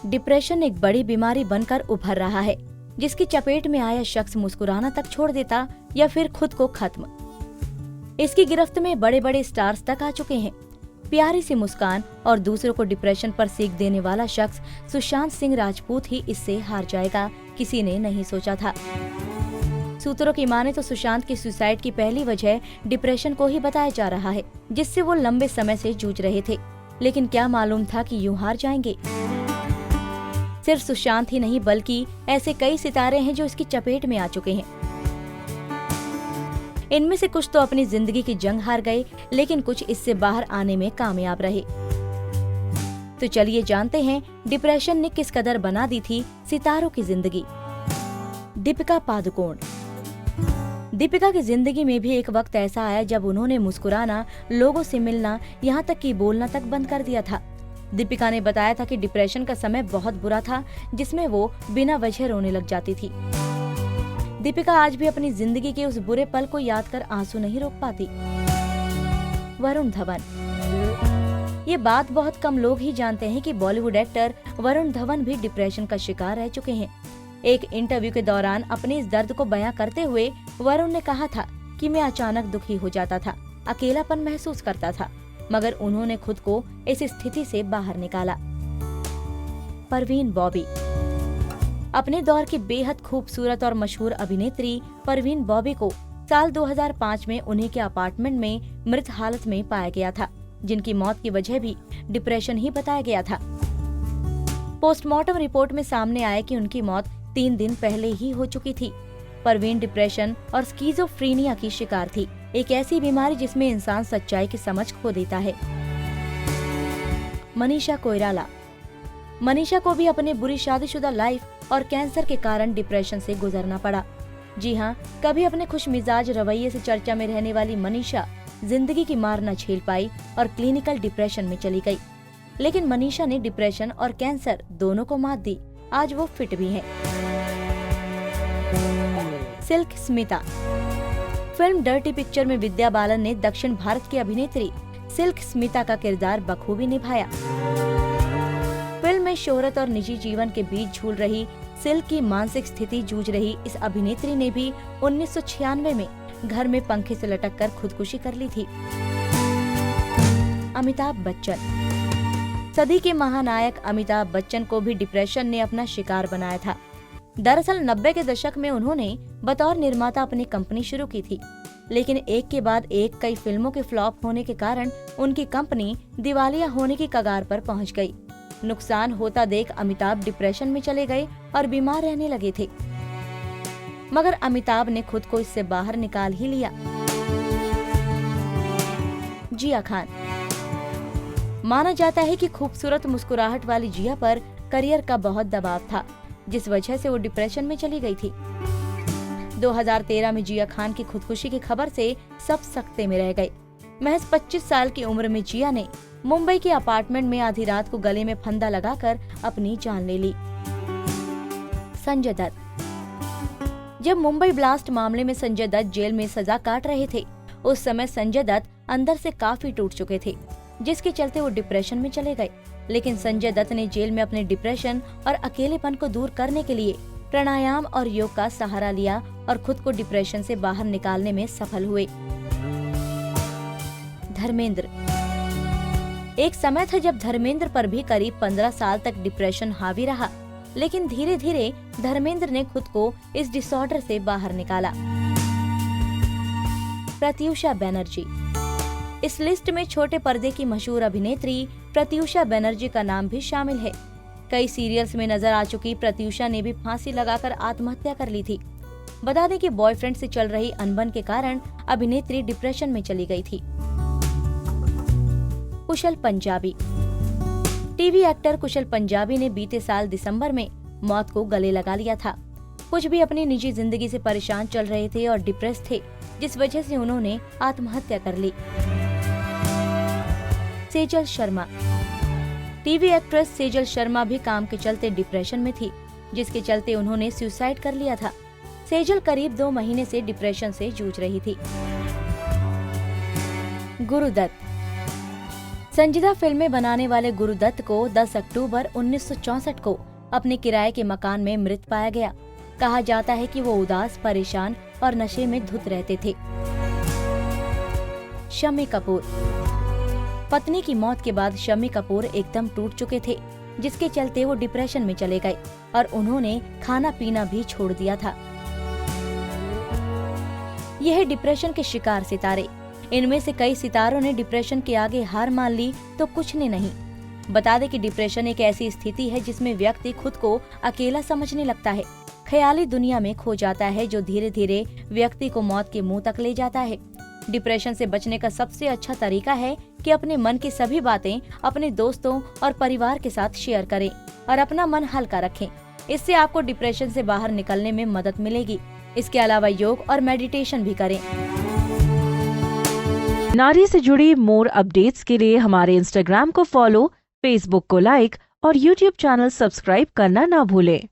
Depression एक बड़ी बीमारी बनकर उभर रहा है, जिसकी चपेट में आया शख्स मुस्कुराना तक छोड़ देता या फिर खुद को खत्म। इसकी गिरफ्त में बड़े बड़े स्टार्स तक आ चुके हैं। प्यारी सी मुस्कान और दूसरों को डिप्रेशन पर सीख देने वाला शख्स सुशांत सिंह राजपूत ही इससे हार जाएगा, किसी ने नहीं सोचा था। सूत्रों की माने तो सुशांत की सुसाइड की पहली वजह डिप्रेशन को ही बताया जा रहा है, जिससे वो लंबे समय से जूझ रहे थे। लेकिन क्या मालूम था कि यूं हार जाएंगे। सिर्फ सुशांत ही नहीं बल्कि ऐसे कई सितारे हैं जो इसकी चपेट में आ चुके हैं। इनमें से कुछ तो अपनी जिंदगी की जंग हार गए, लेकिन कुछ इससे बाहर आने में कामयाब रहे। तो चलिए जानते हैं डिप्रेशन ने किस कदर बना दी थी सितारों की जिंदगी। दीपिका पादुकोण। दीपिका की जिंदगी में भी एक वक्त ऐसा आया जब उन्होंने मुस्कुराना, लोगों से मिलना, यहाँ तक कि बोलना तक बंद कर दिया था। दीपिका ने बताया था कि डिप्रेशन का समय बहुत बुरा था, जिसमें वो बिना वजह रोने लग जाती थी। दीपिका आज भी अपनी जिंदगी के उस बुरे पल को याद कर आंसू नहीं रोक पाती। वरुण धवन। ये बात बहुत कम लोग ही जानते हैं कि बॉलीवुड एक्टर वरुण धवन भी डिप्रेशन का शिकार रह चुके हैं। एक इंटरव्यू के दौरान अपने इस दर्द को बयां करते हुए वरुण ने कहा था कि मैं अचानक दुखी हो जाता था, अकेलापन महसूस करता था, मगर उन्होंने खुद को इस स्थिति से बाहर निकाला। परवीन बॉबी। अपने दौर की बेहद खूबसूरत और मशहूर अभिनेत्री परवीन बॉबी को साल 2005 में उन्हीं के अपार्टमेंट में मृत हालत में पाया गया था, जिनकी मौत की वजह भी डिप्रेशन ही बताया गया था। पोस्टमार्टम रिपोर्ट में सामने आया कि उनकी मौत 3 दिन पहले ही हो चुकी थी। परवीन डिप्रेशन और स्किज़ोफ्रेनिया की शिकार थी, एक ऐसी बीमारी जिसमें इंसान सच्चाई की समझ खो देता है। मनीषा कोइराला। मनीषा को भी अपने बुरी शादीशुदा लाइफ और कैंसर के कारण डिप्रेशन से गुजरना पड़ा। जी हाँ, कभी अपने खुशमिजाज रवैये से चर्चा में रहने वाली मनीषा जिंदगी की मार न झेल पाई और क्लिनिकल डिप्रेशन में चली गई। लेकिन मनीषा ने डिप्रेशन और कैंसर दोनों को मात दी। आज वो फिट भी है। Silk Smita. Film dirty picture में विद्या बालन ने दक्षिण भारत की अभिनेत्री सिल्क स्मिता का किरदार बखूबी निभाया। फिल्म में शोहरत और निजी जीवन के बीच झूल रही सिल्क की मानसिक स्थिति जूझ रही इस अभिनेत्री ने भी 1996 में घर में पंखे से लटककर खुदकुशी कर ली थी। अमिताभ बच्चन। सदी के महानायक अमिताभ बच्चन को भी डिप्रेशन ने अपना शिकार बनाया था। दरअसल 90 के दशक में उन्होंने बतौर निर्माता अपनी कंपनी शुरू की थी, लेकिन एक के बाद एक कई फिल्मों के फ्लॉप होने के कारण उनकी कंपनी दिवालिया होने की कगार पर पहुंच गई। नुकसान होता देख अमिताभ डिप्रेशन में चले गए और बीमार रहने लगे थे, मगर अमिताभ ने खुद को इससे बाहर निकाल ही लिया। जिया खान। माना जाता है कि खूबसूरत मुस्कुराहट वाली जिया पर करियर का बहुत दबाव था, जिस वजह से वो डिप्रेशन में चली गई थी। 2013 में जिया खान की खुदकुशी की खबर से सब सकते में रह गए। महज 25 साल की उम्र में जिया ने मुंबई के अपार्टमेंट में आधी रात को गले में फंदा लगाकर अपनी जान ले ली। संजय दत्त। जब मुंबई ब्लास्ट मामले में संजय दत्त जेल में सजा काट रहे थे, उस समय संजय दत्त अंदर से काफी टूट चुके थे, जिसके चलते वो डिप्रेशन में चले गए। लेकिन संजय दत्त ने जेल में अपने डिप्रेशन और अकेलेपन को दूर करने के लिए प्राणायाम और योग का सहारा लिया और खुद को डिप्रेशन से बाहर निकालने में सफल हुए। धर्मेंद्र। एक समय था जब धर्मेंद्र पर भी करीब 15 साल तक डिप्रेशन हावी रहा, लेकिन धीरे धीरे धर्मेंद्र ने खुद को इस डिसऑर्डर से बाहर निकाला। प्रत्यूषा बनर्जी। इस लिस्ट में छोटे पर्दे की मशहूर अभिनेत्री प्रत्यूषा बनर्जी का नाम भी शामिल है। कई सीरियल्स में नजर आ चुकी प्रत्यूषा ने भी फांसी लगाकर आत्महत्या कर ली थी। बता दें कि बॉयफ्रेंड से चल रही अनबन के कारण अभिनेत्री डिप्रेशन में चली गई थी। कुशल पंजाबी। टीवी एक्टर कुशल पंजाबी ने बीते साल दिसंबर में मौत को गले लगा लिया था। कुछ भी अपनी निजी जिंदगी से परेशान चल रहे थे और डिप्रेस थे, जिस वजह से उन्होंने आत्महत्या कर ली। सेजल शर्मा। टीवी एक्ट्रेस सेजल शर्मा भी काम के चलते डिप्रेशन में थी, जिसके चलते उन्होंने सुसाइड कर लिया था। सेजल करीब 2 महीने से डिप्रेशन से जूझ रही थी। गुरुदत्त। संजीदा फिल्में बनाने वाले गुरुदत्त को 10 अक्टूबर 1964 को अपने किराए के मकान में मृत पाया गया। कहा जाता है कि वो उदास, परेशान और नशे में धुत रहते थे। शम्मी कपूर। पत्नी की मौत के बाद शम्मी कपूर एकदम टूट चुके थे, जिसके चलते वो डिप्रेशन में चले गए और उन्होंने खाना पीना भी छोड़ दिया था। यह डिप्रेशन के शिकार सितारे। इनमें से कई सितारों ने डिप्रेशन के आगे हार मान ली तो कुछ ने नहीं। बता दें कि डिप्रेशन एक ऐसी स्थिति है जिसमें व्यक्ति खुद को अकेला समझने लगता है, ख्याली दुनिया में खो जाता है, जो धीरे धीरे व्यक्ति को मौत के मुंह तक ले जाता है। डिप्रेशन से बचने का सबसे अच्छा तरीका है कि अपने मन की सभी बातें अपने दोस्तों और परिवार के साथ शेयर करें और अपना मन हल्का रखें। इससे आपको डिप्रेशन से बाहर निकलने में मदद मिलेगी। इसके अलावा योग और मेडिटेशन भी करें। नारी से जुड़ी मोर अपडेट्स के लिए हमारे इंस्टाग्राम को फॉलो, फेसबुक को लाइक और यूट्यूब चैनल सब्सक्राइब करना ना भूलें।